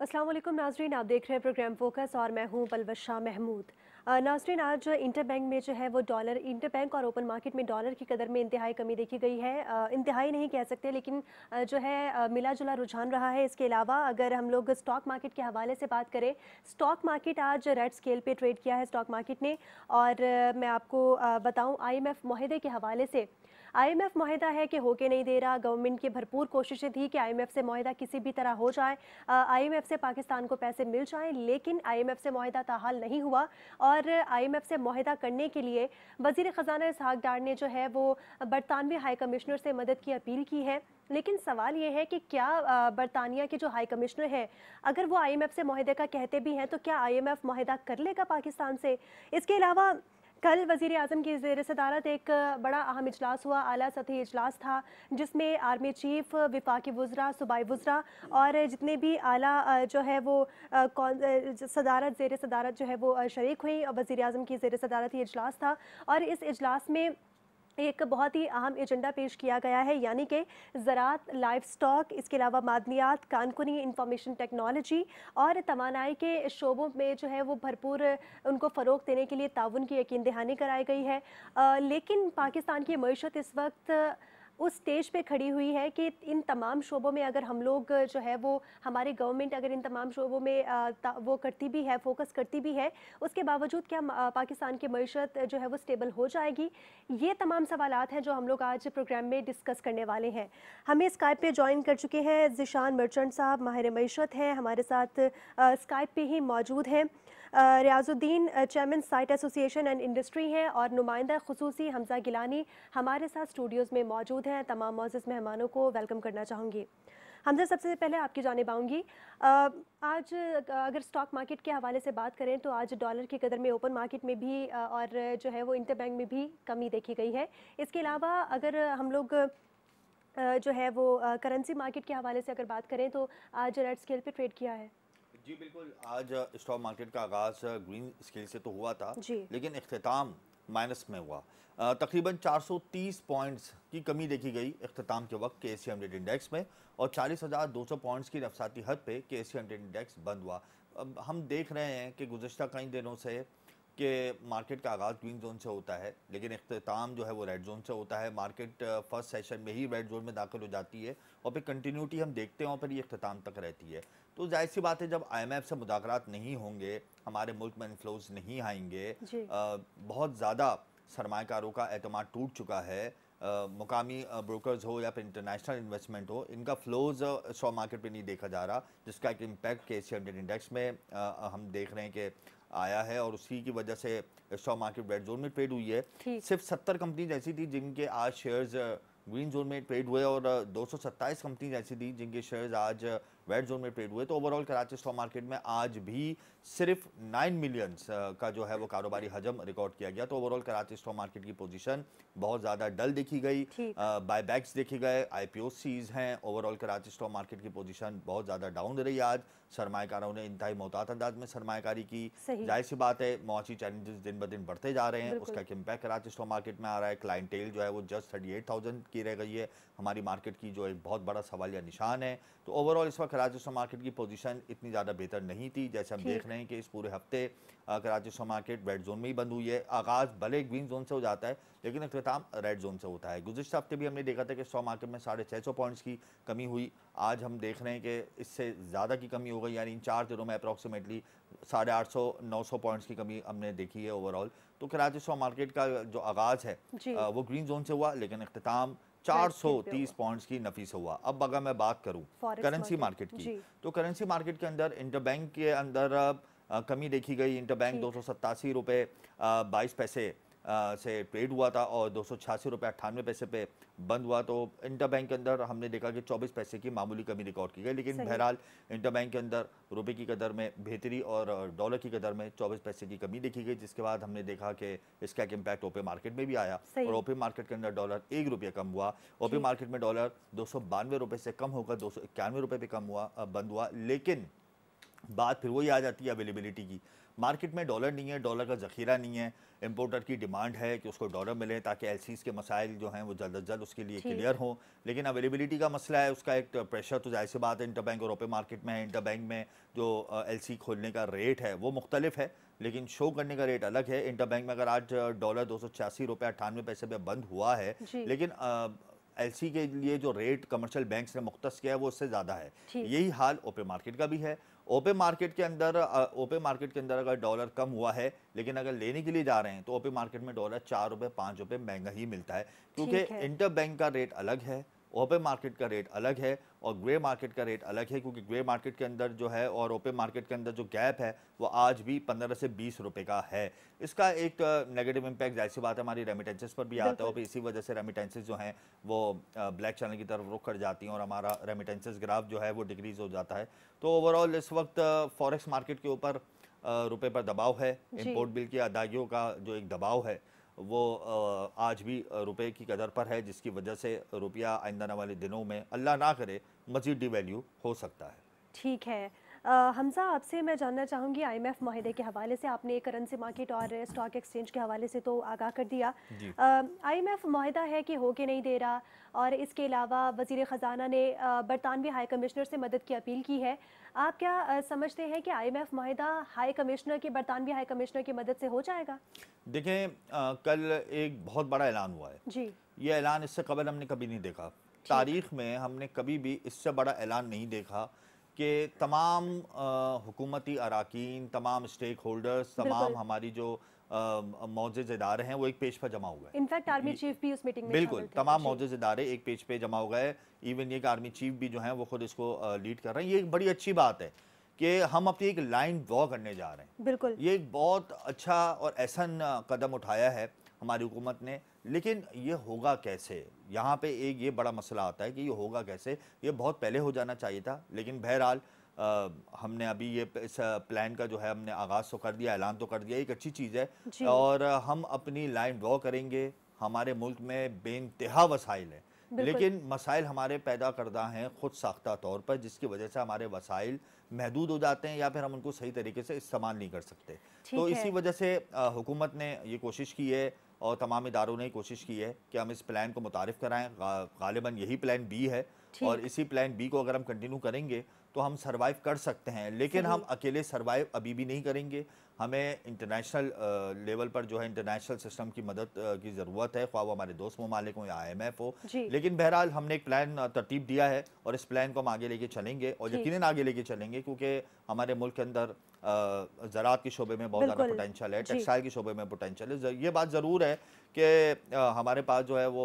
अस्सलाम वालेकुम नाज़रीन, आप देख रहे हैं प्रोग्राम फोकस और मैं हूं पलवशा महमूद। नाज़रीन, आज इंटरबैंक में जो है वो डॉलर, इंटरबैंक और ओपन मार्केट में डॉलर की कदर में इंतहाई कमी देखी गई है। इंतहाई नहीं कह सकते, लेकिन जो है मिला जुला रुझान रहा है। इसके अलावा अगर हम लोग स्टॉक मार्केट के हवाले से बात करें, स्टॉक मार्केट आज रेड स्केल पे ट्रेड किया है स्टॉक मार्केट ने। और मैं आपको बताऊँ, IMF मुआहदे के हवाले से, IMF मुआहदा है कि होके नहीं दे रहा। गवर्नमेंट की भरपूर कोशिशें थी कि IMF से मुआहदा किसी भी तरह हो जाए, IMF से पाकिस्तान को पैसे मिल जाएं, लेकिन IMF से मुआहदा ताहाल नहीं हुआ। और IMF से मुआहदा करने के लिए वज़ीर ख़जाना इसहाक डार ने जो है वो बरतानवी हाई कमिश्नर से मदद की अपील की है। लेकिन सवाल ये है कि क्या बरतानिया के जो हाई कमिश्नर हैं, अगर वो IMF से मुआहदे का कहते भी हैं, तो क्या IMF मुआहदा कर लेगा पाकिस्तान से? इसके अलावा कल वज़ीर आज़म की ज़ेर सदारत एक बड़ा अहम इजलास हुआ, आला सतही इजलास था, जिसमें आर्मी चीफ, विफाकी वज़रा, सूबाई वज़रा और जितने भी आला जो है वो सदारत, ज़ेर सदारत जो है वो शरीक हुई। वज़ीर आज़म की ज़ेर सदारत ये इजलास था और इस इजलास में एक बहुत ही अहम एजेंडा पेश किया गया है, यानी कि ज़राअत, लाइफ स्टॉक, इसके अलावा मादनियात, कानूनी, इंफॉर्मेशन टेक्नोलॉजी और तवानाई के शोबों में जो है वो भरपूर उनको फ़रोग़ देने के लिए ताउन की यकीन दहानी कराई गई है। लेकिन पाकिस्तान की मईशत इस वक्त उस स्टेज पे खड़ी हुई है कि इन तमाम शोबों में अगर हम लोग जो है वो, हमारी गवर्नमेंट अगर इन तमाम शोबों में वो करती भी है, फोकस करती भी है, उसके बावजूद क्या पाकिस्तान की मईशत जो है वो स्टेबल हो जाएगी? ये तमाम सवालात हैं जो हम लोग आज प्रोग्राम में डिस्कस करने वाले हैं। हमें स्काइप पे ज्वाइन कर चुके हैं ज़िशान मर्चेंट साहब, माहिर मईशत हैं, हमारे साथ स्काइप पे ही मौजूद हैं। Riyazuddin chairman site association and industry हैं और नुमाइंदा खुसूसी हमजा गिलानी हमारे साथ स्टूडियोज़ में मौजूद हैं। तमाम मौजूद मेहमानों को वेलकम करना चाहूँगी। हमजा, सबसे पहले आपकी जानिब आऊँगी। आज अगर स्टॉक मार्केट के हवाले से बात करें तो आज डॉलर की कदर में ओपन मार्केट में भी और जो है वो इंटरबैंक में भी कमी देखी गई है। इसके अलावा अगर हम लोग जो है वो करेंसी मार्केट के हवाले से अगर बात करें तो आज रेड स्केल पे ट्रेड किया है। जी बिल्कुल, आज स्टॉक मार्केट का आगाज़ ग्रीन स्केल से तो हुआ था, जी। लेकिन इख्तिताम माइनस में हुआ। तकरीबन 430 पॉइंट्स की कमी देखी गई इख्तिताम के वक्त KSE 100 इंडेक्स में, और 40,200 पॉइंट्स की नफसाती हद पे KSE 100 इंडेक्स बंद हुआ। अब हम देख रहे हैं कि गुज़श्ता कई दिनों से कि मार्केट का आगाज़ ग्रीन जोन से होता है, लेकिन इख्तिताम जो है वो रेड जोन से होता है। मार्केट फर्स्ट सेशन में ही रेड जोन में दाखिल हो जाती है और फिर कंटिन्यूटी हम देखते हैं और फिर ये इख्तिताम तक रहती है। तो जाहिर सी बात है, जब IMF से मुज़ाकरात नहीं होंगे, हमारे मुल्क में इन्फ्लोज नहीं आएंगे, बहुत ज़्यादा सरमायाकारों का एतमाद टूट चुका है। मुकामी ब्रोकर्स हो या फिर इंटरनेशनल इन्वेस्टमेंट हो, इनका फ्लोज स्टॉक मार्केट पे नहीं देखा जा रहा, जिसका एक इम्पैक्ट KSE 100 इंडेक्स में हम देख रहे हैं कि आया है, और उसी की वजह से स्टॉक मार्केट रेड जोन में ट्रेड हुई है। सिर्फ 70 कंपनीज ऐसी थी जिनके आज शेयर्स ग्रीन जोन में ट्रेड हुए, और 227 कंपनीज ऐसी थी जिनके शेयर्स आज रेड जोन में ट्रेड हुए। तो ओवरऑल कराची स्टॉक मार्केट में आज भी सिर्फ 9 मिलियंस का जो है वो कारोबारी हजम रिकॉर्ड किया गया। तो ओवरऑल कराची स्टॉक मार्केट की पोजीशन बहुत ज़्यादा डल देखी गई, बायबैक्स देखे गए, IPO सीज हैं। ओवरऑल कराची स्टॉक मार्केट की पोजीशन बहुत ज़्यादा डाउन रही आज। सरमायाकारों ने इंतहाई मोहतात अंदाज में सरमायाकारी की। जाहिर सी बात है, मौची चैलेंजेस दिन ब दिन बढ़ते जा रहे हैं, उसका एक इम्पैक्ट कराची स्टॉक मार्केट में आ रहा है। क्लाइंटेल जो है वो जस्ट 38,000 की रह गई है, हमारी मार्केट की जो एक बहुत बड़ा सवालिया निशान है। तो ओवरऑल इस वक्त कराची स्टॉक मार्केट की पोजीशन इतनी ज़्यादा बेहतर नहीं थी। जैसे हम देख रहे हैं कि इस पूरे हफ्ते Karachi stock market red zone में ही बंद हुई है। आगाज़ भले ग्रीन जोन से हो जाता है, लेकिन इख्तिताम रेड जोन से होता है। गुज़श्ता हफ्ते भी हमने देखा था कि स्टॉक मार्केट में 650 पॉइंट्स की कमी हुई। आज हम देख रहे हैं कि इससे ज़्यादा की कमी हो गई, यानी इन 4 दिनों में अप्रॉक्सीमेटली 850-900 पॉइंट्स की कमी हमने देखी है ओवरऑल। तो कराची स्टॉक मार्केट का जो आगाज़ है वो ग्रीन जोन से हुआ, लेकिन इख्तिताम 430 पॉइंट्स की नफी से हुआ। अब अगर मैं बात करूं करेंसी मार्केट की, तो करेंसी मार्केट के अंदर इंटरबैंक के अंदर कमी देखी गई। इंटरबैंक 287 रुपये 22 पैसे से ट्रेड हुआ था और 286 रुपये 98 पैसे पे बंद हुआ। तो इंटरबैंक के अंदर हमने देखा कि 24 पैसे की मामूली कमी रिकॉर्ड की गई, लेकिन बहरहाल इंटरबैंक के अंदर रुपए की कदर में बेहतरी और डॉलर की कदर में 24 पैसे की कमी देखी गई, जिसके बाद हमने देखा कि इसका एक इम्पैक्ट ओपन मार्केट में भी आया और ओपन मार्केट के अंदर डॉलर 1 रुपये कम हुआ। ओपन मार्केट में डॉलर 292 रुपये से कम होकर 291 रुपये पे कम हुआ, बंद हुआ। लेकिन बात फिर वही आ जाती है अवेलेबिलिटी की। मार्केट में डॉलर नहीं है, डॉलर का ज़ख़ीरा नहीं है, इंपोर्टर की डिमांड है कि उसको डॉलर मिले ताकि एलसीज़ के मसाइल जो हैं वो जल्द अज जल्द उसके लिए क्लियर हों। लेकिन अवेलेबिलिटी का मसला है, उसका एक प्रेशर तो ज़ाहिर सी बात है इंटरबैंक और ओपन मार्केट में है। इंटरबैंक में जो एलसी खोलने का रेट है वो मुख्तलिफ है, लेकिन शो करने का रेट अलग है। इंटरबैंक में अगर आज डॉलर 286 रुपये 98 पैसे पे बंद हुआ है, लेकिन एलसी के लिए जो रेट कमर्शियल बैंक्स ने मुख्तस किया है वो उससे ज़्यादा है। यही हाल ओपन मार्केट का भी है। ओपन मार्केट के अंदर अगर डॉलर कम हुआ है, लेकिन अगर लेने के लिए जा रहे हैं तो ओपन मार्केट में डॉलर 4 रुपये 5 रुपये महंगा ही मिलता है, क्योंकि इंटरबैंक का रेट अलग है, ओपन मार्केट का रेट अलग है और ग्रे मार्केट का रेट अलग है। क्योंकि ग्रे मार्केट के अंदर जो है और ओपन मार्केट के अंदर जो गैप है वो आज भी 15 से 20 रुपए का है। इसका एक नेगेटिव इम्पैक्ट जाहिर सी बात है हमारी रेमिटेंसेस पर भी आता है, और इसी वजह से रेमिटेंसेस जो हैं वो ब्लैक चैनल की तरफ रुख कर जाती हैं और हमारा रेमिटेंसेस ग्राफ जो है वो डिक्रीज हो जाता है। तो ओवरऑल इस वक्त फॉरेक्स मार्केट के ऊपर रुपए पर दबाव है, इंपोर्ट बिल की अदायगियों का जो एक दबाव है वो आज भी रुपए की कदर पर है, जिसकी वजह से रुपया आइंदा आने वाले दिनों में अल्लाह ना करे मज़ीद डिवैल्यू हो सकता है। ठीक है। हमज़ा, आपसे मैं जानना चाहूँगी आईएमएफ माहिदे के हवाले से, आपने करेंसी मार्केट और स्टॉक एक्सचेंज के हवाले से तो आगाह कर दिया। आईएमएफ माहिदा है कि हो के नहीं दे रहा, और इसके अलावा वज़ीर ख़जाना ने बरतानवी हाई कमिश्नर से मदद की अपील की है। आप क्या समझते हैं कि आईएमएफ माहिदा हाई कमिश्नर की, बरतानवी हाई कमिश्नर की मदद से हो जाएगा? देखें, कल एक बहुत बड़ा ऐलान हुआ है जी। ये ऐलान इससे कबल हमने कभी नहीं देखा, तारीख़ में हमने कभी भी इससे बड़ा ऐलान नहीं देखा कि तमाम हुकूमती अराकीन, तमाम स्टेक होल्डर्स, तमाम हमारी जो मौजूद इदारे हैं वो एक पेज पर जमा हुआ है। इनफैक्ट आर्मी चीफ भी उस मीटिंग में बिल्कुल तमाम मौजूद इदारे एक पेज पे जमा हो गए। इवन ये कि आर्मी चीफ भी जो हैं वो खुद इसको लीड कर रहे हैं। ये एक बड़ी अच्छी बात है कि हम अपनी एक लाइन ड्रॉ करने जा रहे हैं। बिल्कुल ये एक बहुत अच्छा और एहसन कदम उठाया है हमारी हुकूमत ने, लेकिन ये होगा कैसे? यहाँ पे एक ये बड़ा मसला आता है कि ये होगा कैसे। ये बहुत पहले हो जाना चाहिए था, लेकिन बहरहाल हमने अभी ये इस प्लान का जो है हमने आगाज़ तो कर दिया, ऐलान तो कर दिया, एक अच्छी चीज़ है और हम अपनी लाइन ड्रॉ करेंगे। हमारे मुल्क में बेइंतहा वसाइल हैं, लेकिन मसाइल हमारे पैदा करदा हैं खुद साख्ता तौर पर, जिसकी वजह से हमारे वसाइल महदूद हो जाते हैं या फिर हम उनको सही तरीके से इस्तेमाल नहीं कर सकते। तो इसी वजह से हुकूमत ने ये कोशिश की है और तमाम इदारों ने कोशिश की है कि हम इस प्लान को मुतारिफ़ कराएँ। गालिबन यही प्लान बी है और इसी प्लान बी को अगर हम कंटिन्यू करेंगे तो हम सर्वाइव कर सकते हैं, लेकिन हम अकेले सर्वाइव अभी भी नहीं करेंगे। हमें इंटरनेशनल लेवल पर जो है इंटरनेशनल सिस्टम की मदद की ज़रूरत है, ख्वाह वो हमारे दोस्त ममालिक हो या IMF हो। लेकिन बहरहाल हमने एक प्लान तरतीब दिया है और इस प्लान को हम आगे लेके चलेंगे और यकीनन आगे लेके चलेंगे, क्योंकि हमारे मुल्क के अंदर ज़राअत के शोबे में बहुत ज़्यादा पोटेंशियल है, टेक्सटाइल के शोबे में पोटेंशियल है। ये बात ज़रूर है कि हमारे पास जो है वो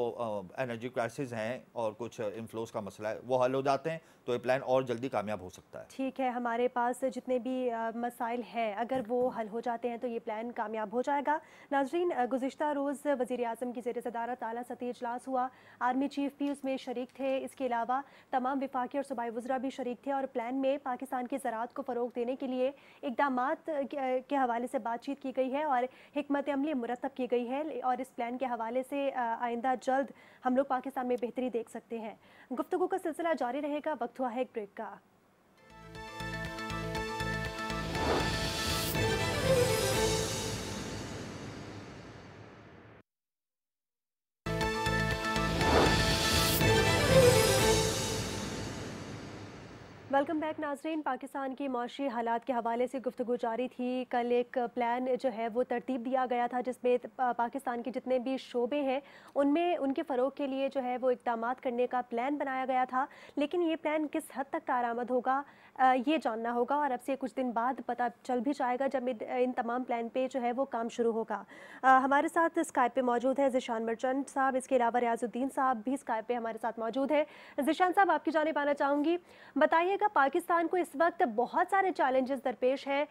एनर्जी क्राइसिस हैं और कुछ इन्फ्लोस का मसला है, वो हल हो जाते हैं तो ये प्लान और जल्दी कामयाब हो सकता है। ठीक है, हमारे पास जितने भी मसाइल हैं अगर वो हल हो जाते हैं तो ये प्लान कामयाब हो जाएगा। नाज़रीन, गुज़िश्ता रोज़ वज़ीर आज़म की ज़ेर सदारत आला सतही इजलास हुआ, आर्मी चीफ भी उसमें शरीक थे। इसके अलावा तमाम वफाकी और सूबाई वज़रा भी शरीक थे और प्लान में पाकिस्तान की ज़राअत को फ़रोग़ देने के लिए इक़दामात के हवाले से बातचीत की गई है और हिकमत अमली मुरतब की गई है और इस प्लान के हवाले से आइंदा जल्द हम लोग पाकिस्तान में बेहतरी देख सकते हैं। गुफ्तगू का सिलसिला जारी रहेगा, वक्त हुआ है एक ब्रेक का। वेलकम बैक नाजरीन। पाकिस्तान की मौशी हालात के हवाले से गुफ्तगू जारी थी। कल एक प्लान जो है वो तरतीब दिया गया था जिसमें पाकिस्तान के जितने भी शोबे हैं उनमें उनके फ़रोग के लिए जो है वो इक़दामात करने का प्लान बनाया गया था, लेकिन ये प्लान किस हद तक कारआमद होगा ये जानना होगा और अब से कुछ दिन बाद पता चल भी जाएगा जब इन तमाम प्लान पे जो है वो काम शुरू होगा। हमारे साथ स्काइप पे मौजूद है ज़िशान मर्चेंट साहब, इसके अलावा रियाजुद्दीन साहब भी स्काइप पे हमारे साथ मौजूद है। ज़िशान साहब, आपकी जानिब आना चाहूँगी, बताइएगा पाकिस्तान को इस वक्त बहुत सारे चैलेंजेस दरपेश हैं,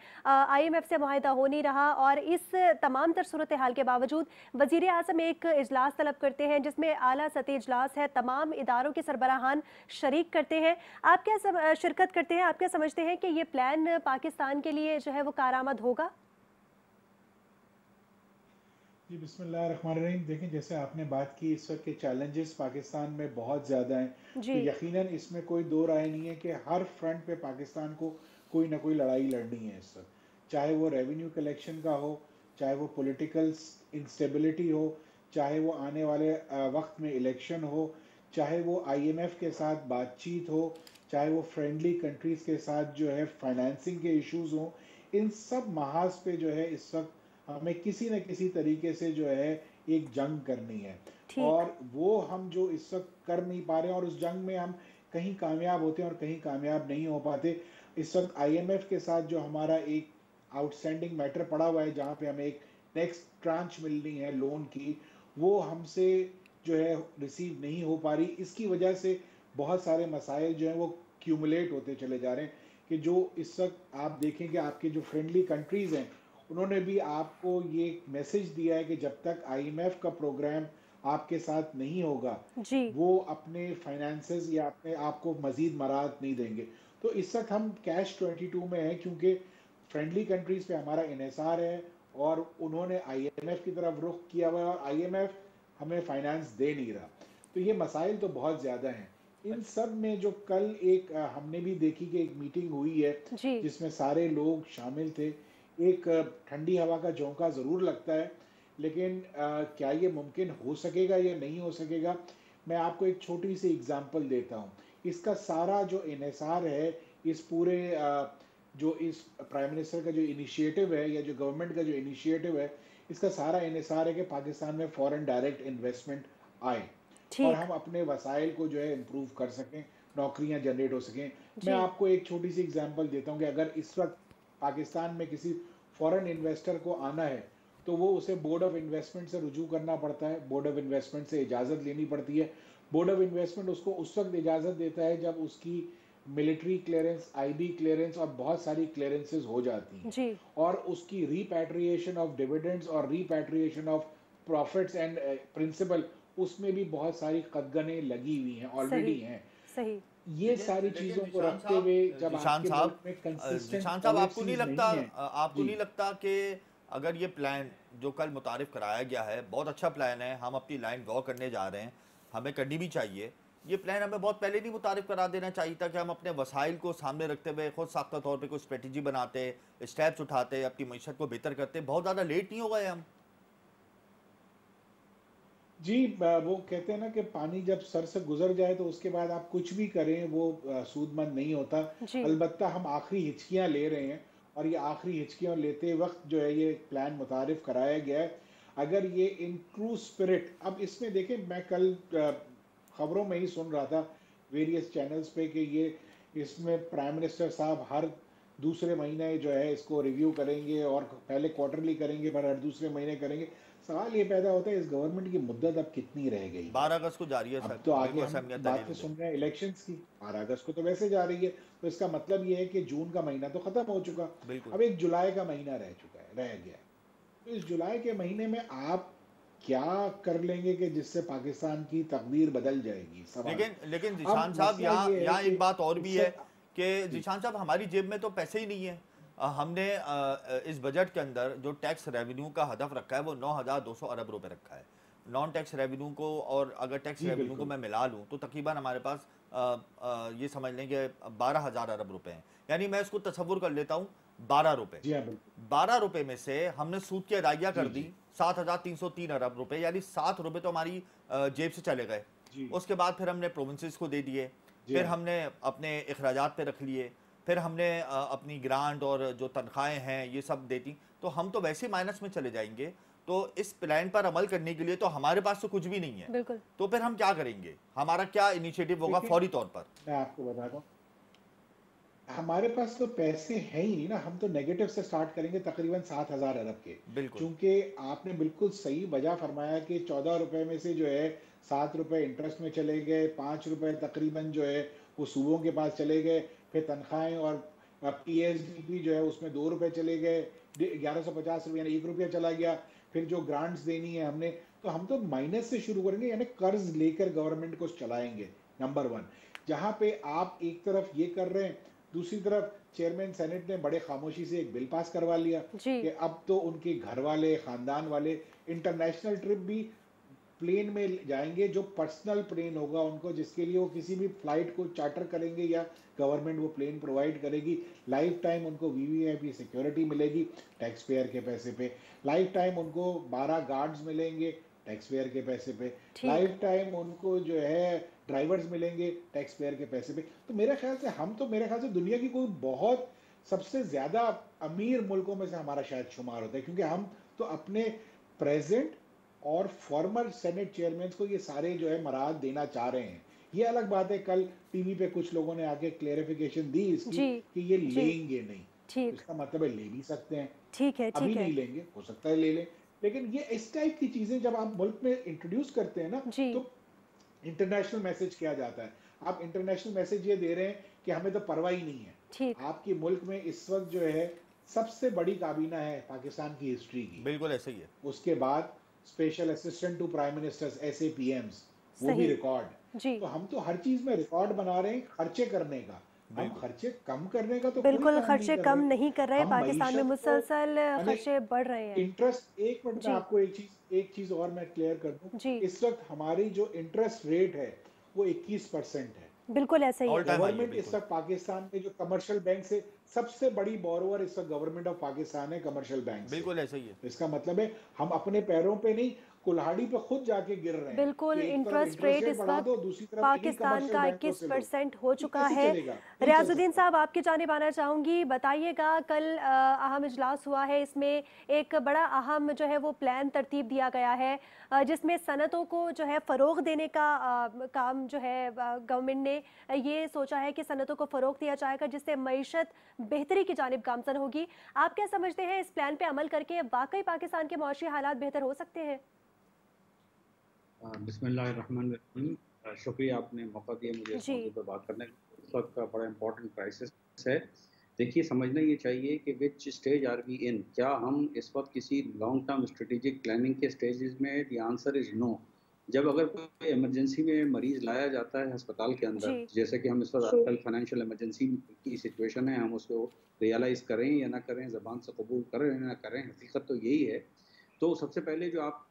IMF से मुआहिदा हो नहीं रहा और इस तमाम तर सूरत हाल के बावजूद वज़ीर आज़म एक इजलास तलब करते हैं जिसमें आला सतही इजलास है, तमाम इदारों के सरबराहान शरीक करते हैं। आप क्या शिरकत करते हैं, आप क्या समझते हैं कि ये प्लान पाकिस्तान के लिए जो है वो कारआमद होगा? जी बिस्मिल्लाहिर्रहमानिर्रहीम। देखें, जैसे आपने बात की, इस वक्त के चैलेंजेस पाकिस्तान में बहुत ज़्यादा हैं, तो यकीनन इसमें कोई दो राय नहीं है कि हर फ्रंट पे पाकिस्तान को कोई ना कोई लड़ाई लड़नी है इस वक्त। चाहे वो रेवेन्यू कलेक्शन का हो, चाहे वो पॉलिटिकल इंस्टेबिलिटी हो, चाहे वो आने वाले वक्त में इलेक्शन हो, चाहे वो आईएमएफ के साथ बातचीत हो, चाहे वो फ्रेंडली कंट्रीज के साथ जो है फाइनेंसिंग के इश्यूज हो, इन सब महाज पे जो है इस वक्त हमें किसी न किसी तरीके से जो है एक जंग करनी है। ठीक। और वो हम जो इस वक्त कर नहीं पा रहे हैं, और उस जंग में हम कहीं कामयाब होते हैं और कहीं कामयाब नहीं हो पाते। इस वक्त आईएमएफ के साथ जो हमारा एक आउटस्टैंडिंग मैटर पड़ा हुआ है, जहाँ पे हमें एक नेक्स्ट ट्रांच मिलनी है लोन की, वो हमसे जो है रिसीव नहीं हो पा रही। इसकी वजह से बहुत सारे मसाइल जो हैं वो क्यूमुलेट होते चले जा रहे हैं, कि जो इस वक्त आप देखें कि आपके जो फ्रेंडली कंट्रीज़ हैं, उन्होंने भी आपको ये मैसेज दिया है कि जब तक आईएमएफ का प्रोग्राम आपके साथ नहीं होगा, जी। वो अपने फाइनेंसेस या अपने आपको मजीद मराहत नहीं देंगे। तो इस वक्त हम कैश 22 में हैं, क्योंकि फ्रेंडली कंट्रीज पे हमारा इन्हिसार है और उन्होंने आईएमएफ की तरफ रुख किया हुआ है, और आईएमएफ हमें फाइनेंस दे नहीं रहा। तो ये मसाइल तो बहुत ज़्यादा हैं। इन सब में जो कल एक हमने भी देखी कि एक मीटिंग हुई है जी। जिसमें सारे लोग शामिल थे। एक ठंडी हवा का झोंका ज़रूर लगता है, लेकिन क्या ये मुमकिन हो सकेगा या नहीं हो सकेगा? मैं आपको एक छोटी सी एग्जांपल देता हूँ। इसका सारा जो इन्हिसार है, इस पूरे जो इस प्राइम मिनिस्टर का जो इनिशिएटिव है या जो गवर्नमेंट का जो इनिशिएटिव है, इसका सारा इन्हिसार है कि पाकिस्तान में फॉरेन डायरेक्ट इन्वेस्टमेंट आए और ठीक। हम अपने वसाइल को जो है इम्प्रूव कर सकें, नौकरियां जनरेट हो सकें। मैं जी। आपको एक छोटी सी एग्जांपल देता हूँ कि अगर इस वक्त पाकिस्तान में किसी फॉरेन इन्वेस्टर को आना है, तो वो उसे बोर्ड ऑफ इन्वेस्टमेंट से रुजू करना पड़ता है, बोर्ड ऑफ इन्वेस्टमेंट से इजाज़त लेनी पड़ती है। बोर्ड ऑफ इन्वेस्टमेंट उसको उस वक्त इजाज़त देता है जब उसकी मिलिट्री क्लियरेंस, आईबी क्लियरेंस और बहुत सारी क्लियरेंसेस हो जाती हैं, जी। और उसकी रीपैट्रिएशन ऑफ डिविडेंड्स और रीपैट्रिएशन ऑफ प्रॉफिट्स एंड प्रिंसिपल, उसमें भी बहुत सारी कदगने लगी हुई हैं, सही। ऑलरेडी हैं। सही। ये सारी लेकिन चीज़ों को जिशान रखते साहब, हुए जब जिशान आपके साहब मुल्क में कंसिस्टेंट जिशान साहब, पॉलिसीज नहीं है। आपको जी। नहीं लगता कि अगर ये प्लान जो कल मुतारिफ कराया गया है बहुत अच्छा प्लान है, हम अपनी लाइन ड्रॉ करने जा रहे हैं, हमें करनी भी चाहिए, ये प्लान हमें बहुत पहले नहीं मुतारिफ करा देना चाहिए था कि हम अपने वसाइल को सामने रखते हुए खुद साख्ता तौर पर कोई स्ट्रेटजी बनाते, स्टेप्स उठाते, अपनी मीशत को बेहतर करते? बहुत ज़्यादा लेट नहीं हो गए हम? जी, वो कहते हैं ना कि पानी जब सर से गुजर जाए तो उसके बाद आप कुछ भी करें वो सूदमंद नहीं होता। जी। अलबत्ता हम आखिरी हिचकियां ले रहे हैं, और ये आखिरी हिचकियां लेते वक्त जो है ये प्लान मुतारिफ कराया गया है। अगर ये इन ट्रू स्पिरिट, अब इसमें देखें, मैं कल खबरों में ही सुन रहा था वेरियस चैनल्स पे कि ये इसमें प्राइम मिनिस्टर साहब हर दूसरे महीने जो है इसको रिव्यू करेंगे, और पहले क्वार्टरली करेंगे पर हर दूसरे महीने करेंगे। सवाल ये पैदा होता है, इस गवर्नमेंट की मुद्दत अब कितनी रह गई है? 12 अगस्त को जारी है अब सर, तो अभी आगे कोई हम अहमियत बातें नहीं सुन है। रहे हैं इलेक्शंस की, 12 अगस्त को तो वैसे जा रही है, तो इसका मतलब ये है कि जून का महीना तो खत्म हो चुका। बिल्कुल। अब एक जुलाई का महीना रह चुका है, रह गया है। तो इस जुलाई के महीने में आप क्या कर लेंगे कि जिससे पाकिस्तान की तकदीर बदल जाएगी? सवाल। लेकिन लेकिन अब जिशान साहब, मसला यहाँ ये है यहाँ कि एक बात और भी इससे है कि जी जिशान साहब, हमारी जेब में तो पैसे ही नहीं है। हमने इस बजट के अंदर जो टैक्स रेवेन्यू का हदफ रखा है वो 9,200 अरब रुपए रखा है नॉन टैक्स रेवेन्यू को, और अगर टैक्स जी रेवेन्यू को बिल्कुल। मैं मिला लूँ तो तकरीबन हमारे पास ये समझ लें कि 12,000 अरब रुपए हैं। यानी मैं इसको तसव्वुर कर लेता हूँ 12 रुपए, जी हाँ बिल्कुल। 12 रुपए में से हमने सूद की अदाइयाँ कर जी दी जी 7,303 अरब रुपए, यानी 7 रुपए तो हमारी जेब से चले गए। जी उसके बाद फिर हमने प्रोविंसेस को दे दिए, जी फिर हाँ। हमने अपने अखराजात पे रख लिए, फिर हमने अपनी ग्रांट और जो तनख्वाहें हैं ये सब देती, तो हम तो वैसे माइनस में चले जाएंगे। तो इस प्लान पर अमल करने के लिए तो हमारे पास तो कुछ भी नहीं है, बिल्कुल। तो फिर हम क्या करेंगे? हमारा क्या इनिशिएटिव होगा देखिए, फौरी तौर पर? मैं आपको बताता हूँ, हमारे पास तो पैसे हैं ही नहीं ना। हम तो नेगेटिव से स्टार्ट करेंगे तकरीबन 7,000 अरब के। बिल्कुल। चूंकि आपने बिल्कुल सही वजह फरमाया कि 14 रुपए में से जो है 7 रुपए इंटरेस्ट में चले गए, 5 रुपए तकरीबन जो है वो सूबों के पास चले गए, फिर तनख्वाहें और पीएसडीपी जो है उसमें 2 रुपए चले गए, 1150 रुपये यानी 1 रुपया चला गया। फिर जो ग्रांट्स देनी है हमने, तो हम तो माइनस से शुरू करेंगे, यानी कर्ज लेकर गवर्नमेंट को चलाएंगे। नंबर 1, जहां पे आप एक तरफ ये कर रहे हैं, दूसरी तरफ चेयरमैन सेनेट ने बड़े खामोशी से एक बिल पास करवा लिया जी। कि अब तो उनके घर वाले, खानदान वाले इंटरनेशनल ट्रिप भी प्लेन में जाएंगे जो पर्सनल प्लेन होगा उनको, जिसके लिए वो किसी भी फ्लाइट को चार्टर करेंगे या गवर्नमेंट वो प्लेन प्रोवाइड करेगी। लाइफ टाइम उनको वीवीआईपी सिक्योरिटी मिलेगी टैक्स पेयर के पैसे पे। लाइफ टाइम उनको 12 गार्ड्स मिलेंगे टैक्स पेयर के पैसे पे। ठीक। लाइफ टाइम उनको जो है ड्राइवर्स मिलेंगे टैक्स पेयर के पैसे पे। तो मेरे ख्याल से दुनिया की कोई बहुत सबसे ज्यादा अमीर मुल्कों में से हमारा शायद शुमार होता है, क्योंकि हम तो अपने प्रेजेंट और फॉर्मर सेनेट चेयरमैन को ये सारे जो है मराहत देना चाह रहे हैं। ये अलग बात है, कल टीवी पे कुछ लोगों ने आके क्लेरिफिकेशन दी इसकी जी कि ये जी लेंगे नहीं। ठीक। इसका मतलब है ले भी सकते हैं, ठीक है। अभी ठीक है नहीं लेंगे, हो सकता है ले लें। लेकिन ये इस टाइप की चीजें जब आप मुल्क में इंट्रोड्यूस करते हैं ना, जी। तो इंटरनेशनल मैसेज किया जाता है। आप इंटरनेशनल मैसेज ये दे रहे हैं कि हमें तो परवाह ही नहीं है। ठीक। आपके मुल्क में इस वक्त जो है सबसे बड़ी काबीना है पाकिस्तान की हिस्ट्री की। बिल्कुल ऐसे ही है। उसके बाद special assistant to prime ministers SAPMs, वो भी सही। रिकॉर्ड। जी तो हम तो हर चीज में रिकॉर्ड बना रहे हैं खर्चे करने का। हम बिल्कुल खर्चे कम करने का तो कोई बिल्कुल, काम नहीं खर्चे कर कम रहे। नहीं कर रहे, हम पाकिस्तान में मईशत को मुसलसल यानी खर्चे बढ़ रहे हैं। इंटरेस्ट, एक मिनट में जी आपको एक चीज और मैं क्लियर कर दूं। जी इस वक्त हमारी जो इंटरेस्ट रेट है वो 21% है। बिल्कुल ऐसा ही ऑल है। टाइम हाई है। गवर्नमेंट इस बिल्कुल वक्त पाकिस्तान में जो कमर्शियल बैंक से सबसे बड़ी बोरोवर इस वक्त गवर्नमेंट ऑफ पाकिस्तान है कमर्शियल बैंक से। बिल्कुल ऐसे ही है। तो इसका मतलब है हम अपने पैरों पे नहीं, कुल्हाड़ी पे खुद जाके गिर रहे हैं बिल्कुल, कि एक तरफ इंटरेस्ट इंटरेस्ट रेट रेट इस बढ़ा वक्त दो, दूसरी तरफ इन्हीं पाकिस्तान कमर्शियल का बैंकों से लो। 21% हो ये चुका कैसे है। चलेगा? नहीं चल रियाजुद्दीन सकता। साहब, आपकी जानिब आना चाहूँगी। बताइएगा, कल अहम इजलास हुआ है, इसमें एक बड़ा अहम जो है वो प्लान तरतीब दिया गया है, जिसमें सनतों को जो है फ़रोग देने का काम जो है गवर्नमेंट ने ये सोचा है कि सनतों को फ़रोग दिया जाएगा, जिससे मईशत बेहतरी की जानिब गामज़न होगी। आप क्या समझते हैं, इस प्लान पे अमल करके वाकई पाकिस्तान के मौशी हालात बेहतर हो सकते हैं? बिस्मिल्लाहिर्रहमानिर्रहीम। शुक्रिया, आपने मौका दिया मुझे इस जी मौजू पे बात करने का। इस वक्त का बड़ा इंपॉर्टेंट क्राइसिस है। देखिए, समझना ये चाहिए कि which stage are we in. क्या हम इस वक्त किसी लॉन्ग टर्म स्ट्रेटेजिक प्लानिंग के स्टेजेस में? The answer is no. जब अगर कोई इमरजेंसी में मरीज़ लाया जाता है अस्पताल के अंदर, जी जैसे कि हम इस वक्त आजकल फाइनेंशियल इमरजेंसी की सिचुएशन है, हम उसको रियलाइज़ करें या ना करें, ज़बान से कबूल करें या ना करें, हकीकत तो यही है। तो सबसे पहले जो आप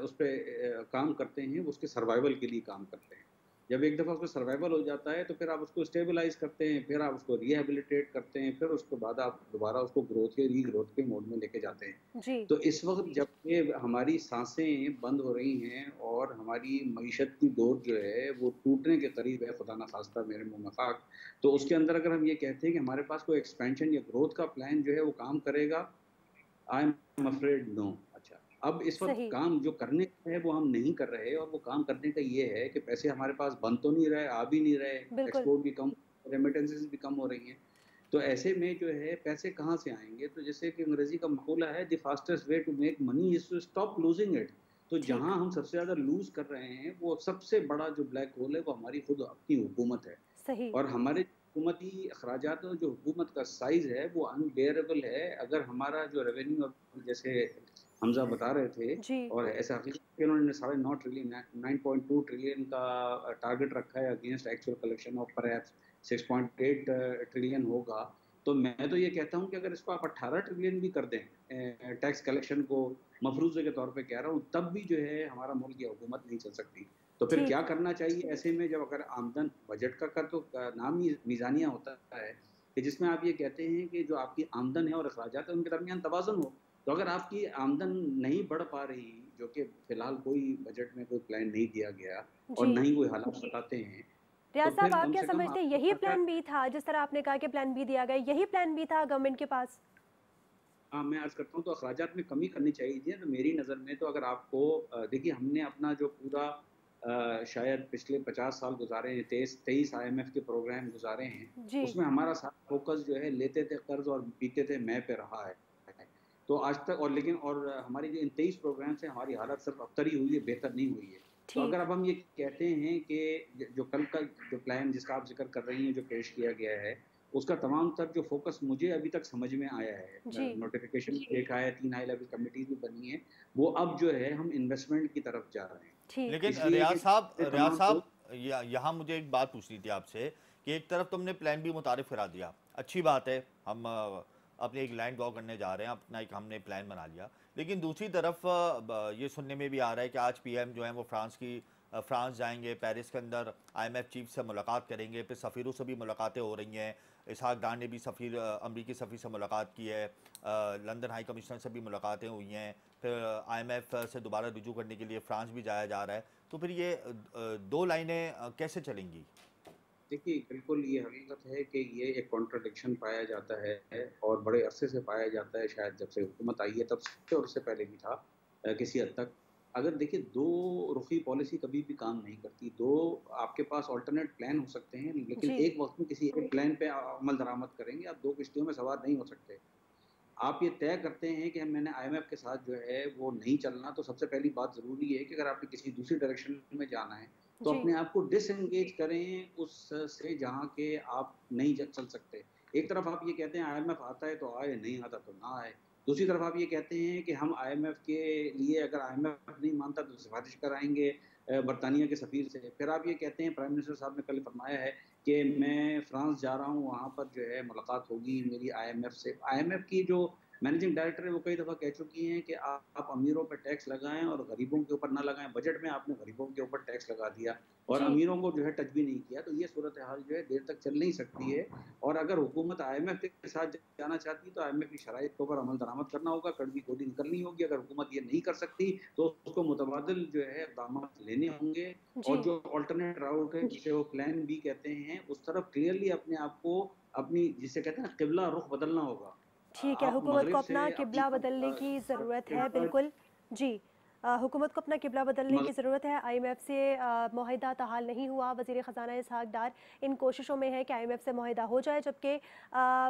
उस पर काम करते हैं, वो उसके सर्वाइवल के लिए काम करते हैं। जब एक दफ़ा उसका सर्वाइवल हो जाता है तो फिर आप उसको स्टेबलाइज करते हैं, फिर आप उसको रिहेबिलिटेट करते हैं, फिर उसके बाद आप दोबारा उसको ग्रोथ या रीग्रोथ के मोड में लेके जाते हैं। जी तो इस वक्त जब ये हमारी सांसें बंद हो रही हैं और हमारी मईशत की डोर जो है वो टूटने के करीब है, खुदा ना खास्ता मेरे मुंह में खाक, तो उसके अंदर अगर हम ये कहते हैं कि हमारे पास कोई एक्सपेंशन या ग्रोथ का प्लान जो है वो काम करेगा, आई एम अफ्रेड नो। अच्छा, अब इस वक्त सही। काम जो करने का है वो हम नहीं कर रहे, और वो काम करने का ये है कि पैसे हमारे पास बन तो नहीं रहे, आ भी नहीं रहे, बिल्कुल एक्सपोर्ट भी कम, रेमिटेंसेस भी कम हो रही हैं। तो ऐसे में जो है पैसे कहाँ से आएंगे? तो जैसे कि अंग्रेजी का मकूला है, the fastest way to make money is to stop losing it. तो ठीक। जहाँ हम सबसे ज़्यादा लूज कर रहे हैं, वो सबसे बड़ा जो ब्लैक होल है वो हमारी खुद अपनी हुकूमत है। सही। और हमारे हुकूमती अखराजात में जो हुकूमत का साइज़ है वो अनबेयरेबल है। अगर हमारा जो रेवेन्यू, जैसे हमजा बता रहे थे, जी और ऐसा हकीकत है कि उन्होंने 9.5 ट्रिलियन 9.2 ट्रिलियन का टारगेट रखा है against actual collection of perhaps 6.8 trillion होगा। तो मैं तो ये कहता हूँ कि अगर इसको आप 18 ट्रिलियन भी कर दें टैक्स कलेक्शन को, मफरूज़े के तौर पे कह रहा हूँ, तब भी जो है हमारा मुल्क या हुकूमत नहीं चल सकती। तो फिर क्या ठीक। करना चाहिए ऐसे में? जब अगर आमदन, बजट का तो नाम ही मीज़ानिया होता है कि जिसमें आप ये कहते हैं कि जो आपकी आमदन है और अखराजात है उनके दरमियान तवाज़ुन हो। तो अगर आपकी आमदन नहीं बढ़ पा रही, जो कि फिलहाल कोई बजट में कोई प्लान नहीं दिया गया और जी न ही कोई हालात बताते हैं, तो रियाज साहब, फिर आप कम क्या से कम समझते हैं, आपको यही पता है। प्लान बी था? जिस तरह आपने कहा कि प्लान बी दिया गया, यही प्लान बी था गवर्नमेंट के पास? हाँ, मैं अर्ज़ करता हूँ तो अखराजात में कमी करनी चाहिए। तो मेरी नज़र में तो अगर आपको देखिए, हमने अपना जो पूरा शायद पिछले 50 साल गुजारे हैं, 23 IMF के प्रोग्राम गुजारे हैं, जी उसमें हमारा सारा फोकस जो है लेते थे कर्ज और पीते थे मैं पे रहा है। तो आज तक, और लेकिन और हमारी जो इन 23 प्रोग्राम से हमारी हालत सिर्फ अबतर ही हुई है, बेहतर नहीं हुई है। तो अगर ठीक। अब हम ये कहते हैं कि जो कल का जो प्लान जिसका आप जिक्र कर रही हैं, जो पेश किया गया है, उसका तमाम तर जो फोकस मुझे अभी तक समझ में आया है, जी नोटिफिकेशन भी देखा है, 3 हाई लेवल कमेटीज भी बनी है, वो अब जो है हम इन्वेस्टमेंट की तरफ जा रहे हैं। ठीक। लेकिन इसलिए कि रियाज तमाम साहब, लोग, यहाँ मुझे एक बात पूछनी थी आपसे कि एक तरफ तुमने प्लान बी मुतारिफ करा दिया, अच्छी बात है, हम अपने एक लैंड ड्रॉ करने जा रहे हैं, अपना एक हमने प्लान बना लिया। लेकिन दूसरी तरफ ये सुनने में भी आ रहा है कि आज पीएम जो है वो फ्रांस जाएंगे, पेरिस के अंदर आईएमएफ चीफ से मुलाकात करेंगे, फिर सफ़ीरों से भी मुलाकातें हो रही हैं। इसहाक डार ने भी अमरीकी सफ़ीर से मुलाकात की है, लंदन हाई कमिश्नर से भी मुलाकातें हुई हैं, फिर आईएमएफ से दोबारा रुजू करने के लिए फ्रांस भी जाया जा रहा है। तो फिर ये दो लाइनें कैसे चलेंगी? देखिए, बिल्कुल ये हकीकत है कि ये एक कॉन्ट्रडिक्शन पाया जाता है और बड़े अरसे से पाया जाता है, शायद जब से हुकूमत आई है तब से, और उससे पहले भी था किसी हद तक। अगर देखिए, दो रुखी पॉलिसी कभी भी काम नहीं करती। दो आपके पास ऑल्टरनेट प्लान हो सकते हैं, लेकिन जी। एक वक्त में किसी एक प्लान पे अमल दरामद करेंगे। आप दो किश्तियों में सवार नहीं हो सकते। आप ये तय करते हैं कि मैंने आईएमएफ के साथ जो है वो नहीं चलना, तो सबसे पहली बात ज़रूरी है कि अगर आपने किसी दूसरी डायरेक्शन में जाना है तो जी। अपने आप को डिसएंगेज करें उस से जहाँ के आप नहीं चल सकते। एक तरफ आप ये कहते हैं आईएमएफ आता है तो आए, नहीं आता तो ना आए। दूसरी तरफ आप ये कहते हैं कि हम आईएमएफ के लिए, अगर आईएमएफ नहीं मानता तो सिफारिश कराएंगे बरतानिया के सफ़ीर से। फिर आप ये कहते हैं, प्राइम मिनिस्टर साहब ने कल फरमाया है कि मैं फ्रांस जा रहा हूँ, वहाँ पर जो है मुलाकात होगी मेरी आईएमएफ से। आईएमएफ की जो मैनेजिंग डायरेक्टर है वो कई दफ़ा कह चुकी हैं कि आप अमीरों पर टैक्स लगाएं और गरीबों के ऊपर ना लगाएं। बजट में आपने गरीबों के ऊपर टैक्स लगा दिया और जी। अमीरों को जो है टच भी नहीं किया। तो ये सूरत हाल जो है देर तक चल नहीं सकती है। और अगर हुकूमत आईएमएफ के साथ जाना चाहती है तो आईएमएफ की शराइत के ऊपर अमल दरामद करना होगा, कड़वी गोली निकलनी होगी। अगर हुकूमत ये नहीं कर सकती तो उसको मुतबादिल जो है इक़दाम लेने होंगे जी। और जो अल्टरनेट राउट है जिसे वो प्लान बी कहते हैं, उस तरफ क्लियरली अपने आप को, अपनी जिसे कहते हैं ना किबला रुख बदलना होगा। ठीक है, आप हुकूमत को मगरिब से अपना अपनी किबला बदलने की ज़रूरत है, तरफ बिल्कुल। जी। हुकूमत को अपना किबला बदलने की मगर ज़रूरत है। आईएमएफ से मुआहिदा ताहाल नहीं हुआ। वज़ीर ख़ज़ाना इसहाक डार इन कोशिशों में है कि आईएमएफ से मुआहिदा हो जाए, जबकि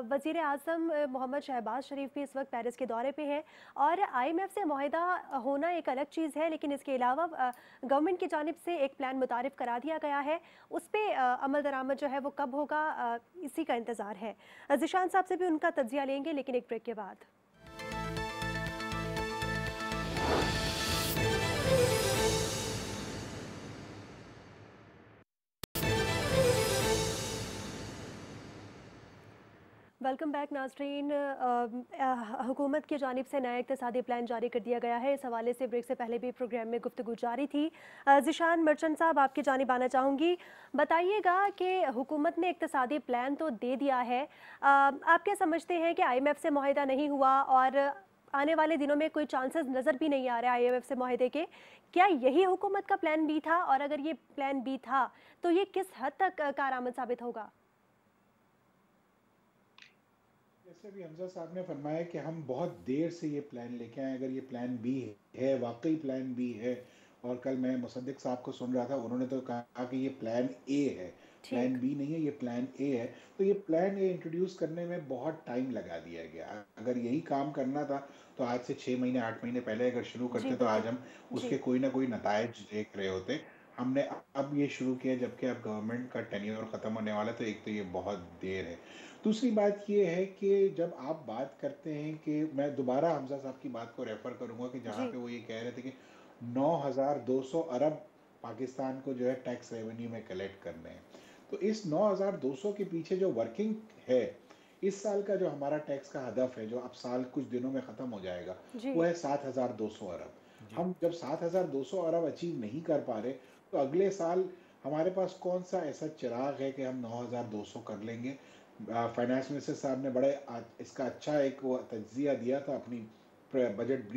वज़ीर आज़म मोहम्मद शहबाज शरीफ भी इस वक्त पेरिस के दौरे पे हैं। और आईएमएफ से मुआहिदा होना एक अलग चीज़ है, लेकिन इसके अलावा गवर्नमेंट की जानिब से एक प्लान मुतारिफ़ करा दिया गया है। उस पर अमल दरामद जो है वो कब होगा, इसी का इंतज़ार है। ज़िशान साहब से भी उनका तज्ज़िया लेंगे, लेकिन एक ब्रेक के बाद। वेलकम बैक नाज़रीन। हुकूमत की जानिब से नया इक़्तिसादी प्लान जारी कर दिया गया है। इस हवाले से ब्रेक से पहले भी प्रोग्राम में गुफ्तगू जारी थी। ज़िशान मर्चेंट साहब, आपकी जानिब आना चाहूँगी। बताइएगा कि हुकूमत ने इक़्तिसादी प्लान तो दे दिया है, आप क्या समझते हैं कि आईएमएफ से मुआहिदा नहीं हुआ और आने वाले दिनों में कोई चांसेस नज़र भी नहीं आ रहे आईएमएफ से मुआहिदे के? क्या यही हुकूमत का प्लान बी था, और अगर ये प्लान बी था तो ये किस हद तक कारआमद साबित होगा? जैसे भी हमजा साहब ने फरमाया कि हम बहुत देर से ये प्लान लेके आए। अगर ये प्लान बी है, वाकई प्लान बी है, और कल मैं मुसद्दिक साहब को सुन रहा था, उन्होंने तो कहा कि ये प्लान ए है, ठीक। प्लान बी नहीं है, ये प्लान ए है। तो ये प्लान ए इंट्रोड्यूस करने में बहुत टाइम लगा दिया गया। अगर यही काम करना था तो आज से 6 महीने 8 महीने पहले अगर शुरू जी करते तो आज बिल्कुल। हम जी। उसके कोई ना कोई नतायज देख रहे होते। हमने अब ये शुरू किया जबकि अब गवर्नमेंट का टेन्योर ख़त्म होने वाला है, तो एक तो ये बहुत देर है। दूसरी बात ये है कि जब आप बात करते हैं कि मैं दोबारा हमजा साहब की बात को रेफ़र करूँगा कि जहाँ जी। पे वो ये कह रहे थे कि 9,200 अरब पाकिस्तान को जो है टैक्स रेवेन्यू में कलेक्ट करने हैं। तो इस 9,200 के पीछे जो वर्किंग है, इस साल का जो हमारा टैक्स का हदफ है, जो अब साल कुछ दिनों में ख़त्म हो जाएगा, जी। वो है 7,200 अरब। जी। हम जब 7,200 अरब अचीव नहीं कर पा रहे, तो अगले साल हमारे पास कौन सा ऐसा चिराग है कि हम 9,200 कर लेंगे? फाइनेंस मिनिस्टर साहब ने बड़े इसका अच्छा एक वो तज्जिया दिया था अपनी बजट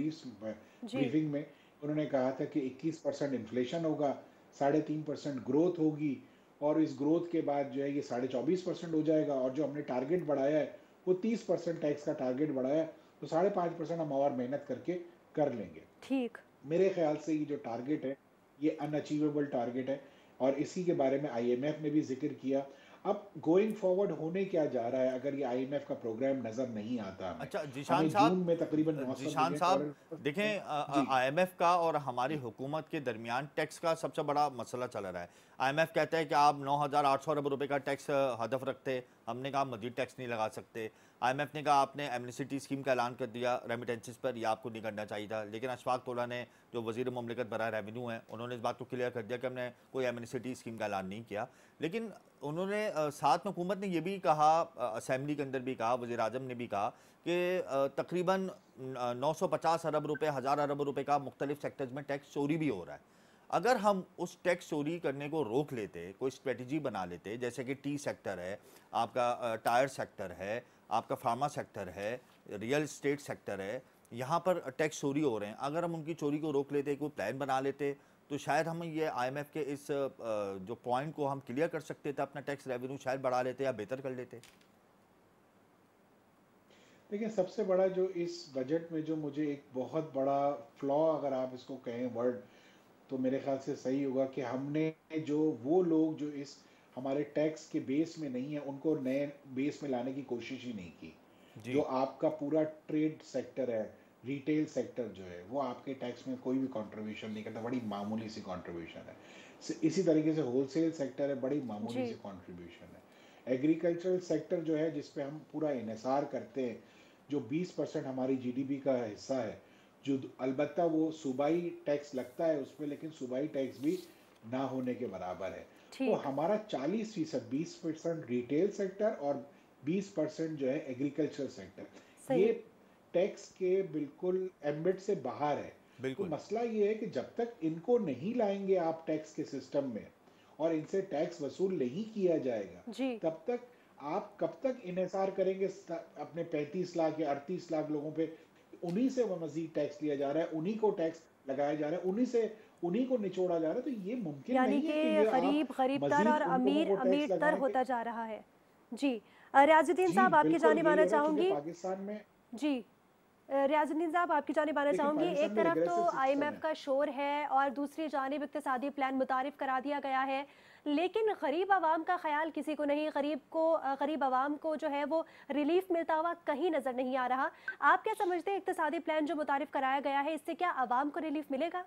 जी। ब्रीफिंग में। उन्होंने कहा था कि 21% इन्फ्लेशन होगा, 3.5% ग्रोथ होगी, और इस ग्रोथ के बाद जो है ये 24.5% हो जाएगा, और जो हमने टारगेट बढ़ाया है वो 30% टैक्स का टारगेट बढ़ाया है, तो 5.5% हम और मेहनत करके कर लेंगे। ठीक। मेरे ख्याल से ये जो टारगेट है ये अनअचीवेबल टारगेट है, और इसी के बारे में आईएमएफ ने भी जिक्र किया। अब गोइंग फॉरवर्ड होने क्या जा रहा है अगर ये आईएमएफ का प्रोग्राम नज़र नहीं आता हमें? अच्छा जीशान हमें साहब, जून में तकरीबन 900 जीशान मिलियन साहब डॉलर देखें, जी। आईएमएफ का और हमारी हुकूमत के दरमियान टैक्स का सबसे बड़ा मसला चल रहा है। आईएमएफ कहता है कि आप 9,800 अरब रुपए का टैक्स हदफ रखते, हमने कहा मजीद टैक्स नहीं लगा सकते। आईएमएफ ने कहा आपने एमनेस्टी स्कीम का ऐलान कर दिया रेमिटेंसेस पर, यह आपको नहीं करना चाहिए था, लेकिन अशफाक तोला ने जो वजीर ममलिकत बराए रेवेन्यू हैं उन्होंने इस बात को क्लियर कर दिया कि हमने कोई एमनेस्टी स्कीम का ऐलान नहीं किया। लेकिन उन्होंने साथ में हुकूमत ने यह भी कहा, असेंबली के अंदर भी कहा, वज़ीर आज़म ने भी कहा कि तकरीबन 950 अरब रुपए, 1000 अरब रुपए का मुख्तलिफ सेक्टर्स में टैक्स चोरी भी हो रहा है। अगर हम उस टैक्स चोरी करने को रोक लेते, कोई स्ट्रेटजी बना लेते, जैसे कि टी सेक्टर है, आपका टायर सेक्टर है, आपका फार्मा सेक्टर है, रियल एस्टेट सेक्टर है, यहाँ पर टैक्स चोरी हो रहे हैं, अगर हम उनकी चोरी को रोक लेते, कोई प्लान बना लेते, तो शायद हम ये आईएमएफ के इस जो पॉइंट को हम क्लियर कर सकते थे, अपना टैक्स रेवेन्यू शायद बढ़ा लेते या बेहतर कर लेते। देखिए, सबसे बड़ा जो इस बजट में जो मुझे एक बहुत बड़ा फ्लॉ, अगर आप इसको कहें वर्ड, तो मेरे ख्याल से सही होगा कि हमने जो वो लोग जो इस हमारे टैक्स के बेस में नहीं है उनको नए बेस में लाने की कोशिश ही नहीं की। जो आपका पूरा ट्रेड सेक्टर है, रिटेल सेक्टर जो है, वो आपके टैक्स में कोई भी कंट्रीब्यूशन नहीं करता, बड़ी मामूली सी कंट्रीब्यूशन है। इसी तरीके से होलसेल सेक्टर है, बड़ी मामूली सी कंट्रीब्यूशन है। एग्रीकल्चरल सेक्टर जो है, जिस पे हम पूरा इन्हिसार करते हैं, जो 20% हमारी जीडीपी का हिस्सा है, जो अलबत्ता वो सूबाई टैक्स लगता है उसमें, लेकिन सूबाई टैक्स भी ना होने के बराबर है। तो हमारा 40%, 20% रिटेल सेक्टर और 20% जो है एग्रीकल्चर सेक्टर, ये टैक्स के बिल्कुल एम्बिट से बाहर है। तो मसला ये है कि जब तक इनको नहीं लाएंगे आप टैक्स के सिस्टम में और इनसे टैक्स वसूल नहीं किया जाएगा, तब तक आप कब तक इन्हिसार करेंगे अपने 35 लाख या 38 लाख लोगों पे? उन्हीं से मजीद टैक्स लिया जा रहा है, उन्हीं को टैक्स लगाया जा रहा है, उन्हीं को निचोड़ा जा रहा है। तो ये मुमकिन नहीं है कि ये गरीब गरीबतर और अमीर अमीरतर होता जा रहा है। जी रियाजुद्दीन साहब, आपकी जानिब आना चाहूंगी। पाकिस्तान में जी रियाजुद्दीन साहब, आपकी जानिब आना चाहूंगी। एक तरफ तो आईएमएफ का शोर है और दूसरी जानिब इक्तिसादी प्लान मुतारिफ करा दिया गया है, लेकिन गरीब आवाम का ख्याल किसी को नहीं। गरीब आवाम को जो है वो रिलीफ मिलता हुआ कहीं नजर नहीं आ रहा। आप क्या समझते हैं, इक्तिसादी प्लान जो मुतारिफ कराया गया है, इससे क्या आवाम को रिलीफ मिलेगा?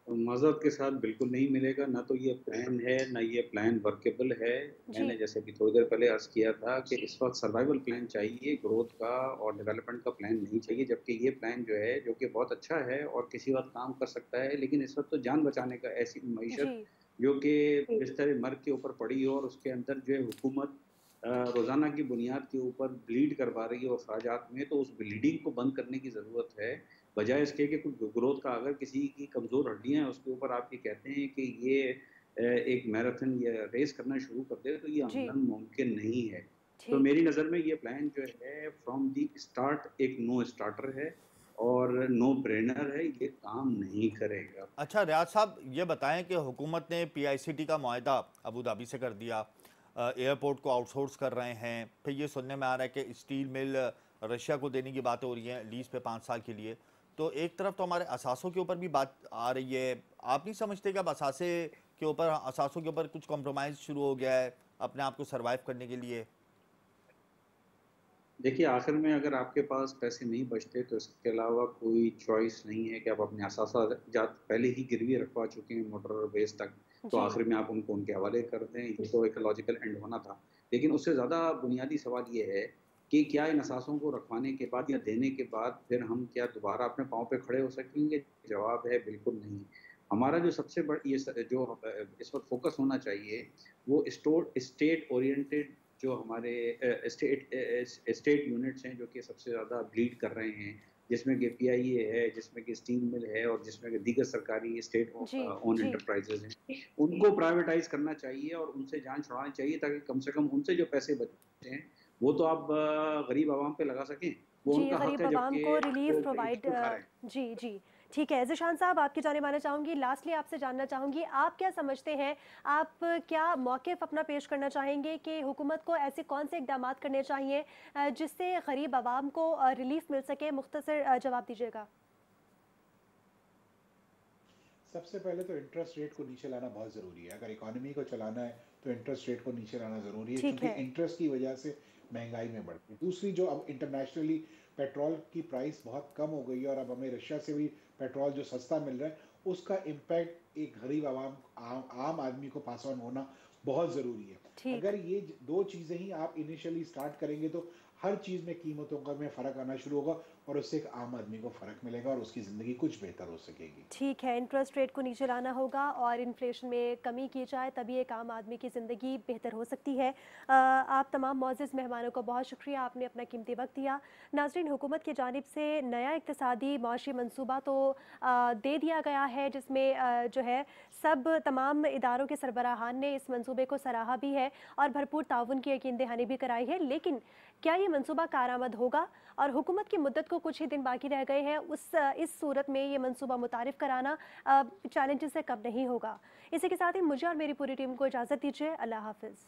माज़रत के साथ बिल्कुल नहीं मिलेगा। ना तो ये प्लान है, ना ये प्लान वर्केबल है। मैंने जैसे भी थोड़ी देर पहले अर्ज किया था कि इस वक्त सर्वाइवल प्लान चाहिए, ग्रोथ का और डेवलपमेंट का प्लान नहीं चाहिए। जबकि ये प्लान जो है, जो कि बहुत अच्छा है और किसी वक्त काम कर सकता है, लेकिन इस वक्त तो जान बचाने का, ऐसी मईशत जो कि बिस्तर मर्ग के ऊपर पड़ी हो और उसके अंदर जो है हुकूमत रोज़ाना की बुनियाद के ऊपर ब्लीड करवा रही है अखराजात में, तो उस ब्लीडिंग को बंद करने की ज़रूरत है। बजाय इसके कि कुछ ग्रोथ का, अगर किसी की कमज़ोर हड्डियां हैं उसके ऊपर आप ये कहते हैं कि ये एक मैराथन या रेस करना शुरू कर दे, तो ये अमलन मुमकिन नहीं है। तो मेरी नज़र में ये प्लान जो है फ्रॉम दी स्टार्ट एक नो स्टार्टर है और नो ब्रेनर है, ये काम नहीं करेगा। अच्छा रियाज साहब, ये बताएं कि हुकूमत ने PICT का मुआहदा अबू धाबी से कर दिया, एयरपोर्ट को आउटसोर्स कर रहे हैं, फिर ये सुनने में आ रहा है कि स्टील मिल रशिया को देने की बातें हो रही हैं लीज पे 5 साल के लिए। तो एक तरफ तो हमारे असासों के ऊपर भी बात आ रही है, आप नहीं समझते कि अब असासों के ऊपर कुछ कॉम्प्रोमाइज़ शुरू हो गया है अपने आप को सर्वाइव करने के लिए? देखिए, आखिर में अगर आपके पास पैसे नहीं बचते तो इसके अलावा कोई चॉइस नहीं है कि आप अपने असासाजात पहले ही गिरवी रखवा चुके हैं मोटर बेस तक, तो आखिर में आप उनको उनके हवाले कर दें। ये तो एक लॉजिकल एंड होना था। लेकिन उससे ज़्यादा बुनियादी सवाल ये है कि क्या इन असासों को रखवाने के बाद या देने के बाद फिर हम क्या दोबारा अपने पाँव पे खड़े हो सकेंगे? जवाब है बिल्कुल नहीं। हमारा जो सबसे बड़ा ये जो इस वक्त फोकस होना चाहिए, वो स्टेट ओरिएंटेड जो हमारे स्टेट यूनिट्स हैं, जो कि सबसे ज़्यादा ब्लीड कर रहे हैं, जिसमें कि PIA है, जिसमें कि स्टील मिल है और जिसमें कि दीगर सरकारी स्टेट ओन एंटरप्राइजेज हैं, उनको प्राइवेटाइज करना चाहिए और उनसे जान छुड़ानी चाहिए, ताकि कम से कम उनसे जो पैसे बचते हैं वो तो आप गरीब आवाम पे लगा सकें। वो उनका हक है, आवाम को रिलीफ प्रोवाइड। जी ठीक है। ज़िशान साहब, आपकी जानिब आना चाहूँगी। लास्टली आपसे जानना चाहूँगी, आप क्या समझते हैं, आप क्या मौक़िफ़ अपना पेश करना चाहेंगे कि हुकूमत को ऐसे कौन से इक़दामात करने चाहिए जिससे गरीब आवाम को रिलीफ मिल सके? मुख्तसर जवाब दीजिएगा। सबसे पहले तो इंटरेस्ट रेट को नीचे लाना बहुत ज़रूरी है। अगर इकोनॉमी को चलाना है तो इंटरेस्ट रेट को नीचे लाना ज़रूरी है, क्योंकि इंटरेस्ट की वजह से महंगाई में बढ़ती है। दूसरी, जो अब इंटरनेशनली पेट्रोल की प्राइस बहुत कम हो गई है और अब हमें रशिया से भी पेट्रोल जो सस्ता मिल रहा है, उसका इम्पैक्ट एक गरीब आम आदमी को पास ऑन होना बहुत ज़रूरी है। ठीक। अगर ये दो चीज़ें ही आप इनिशियली स्टार्ट करेंगे तो हर चीज़ में कीमतों का में फ़र्क आना शुरू होगा और उससे एक आम आदमी को फ़र्क मिलेगा और उसकी ज़िंदगी कुछ बेहतर हो सकेगी। ठीक है, इंटरेस्ट रेट को नीचे लाना होगा और इन्फ्लेशन में कमी की जाए, तभी एक आम आदमी की ज़िंदगी बेहतर हो सकती है। आप तमाम मौजूद मेहमानों को बहुत शुक्रिया, आपने अपना कीमती वक्त दिया। नाज़रीन, हुकूमत की जानिब से नया इक़्तिसादी माशी मनसूबा तो दे दिया गया है, जिसमें जो है सब तमाम इदारों के सरबराहान ने इस मंसूबे को सराहा भी है और भरपूर ताउन की यकीन दहानी भी कराई है। लेकिन क्या ये मंसूबा कारआमद होगा? और हुकूमत की मुद्दत को कुछ ही दिन बाकी रह गए हैं, इस सूरत में ये मंसूबा मुतारिफ कराना चैलेंजेस से कम नहीं होगा। इसी के साथ ही मुझे और मेरी पूरी टीम को इजाज़त दीजिए। अल्लाह हाफ़िज़।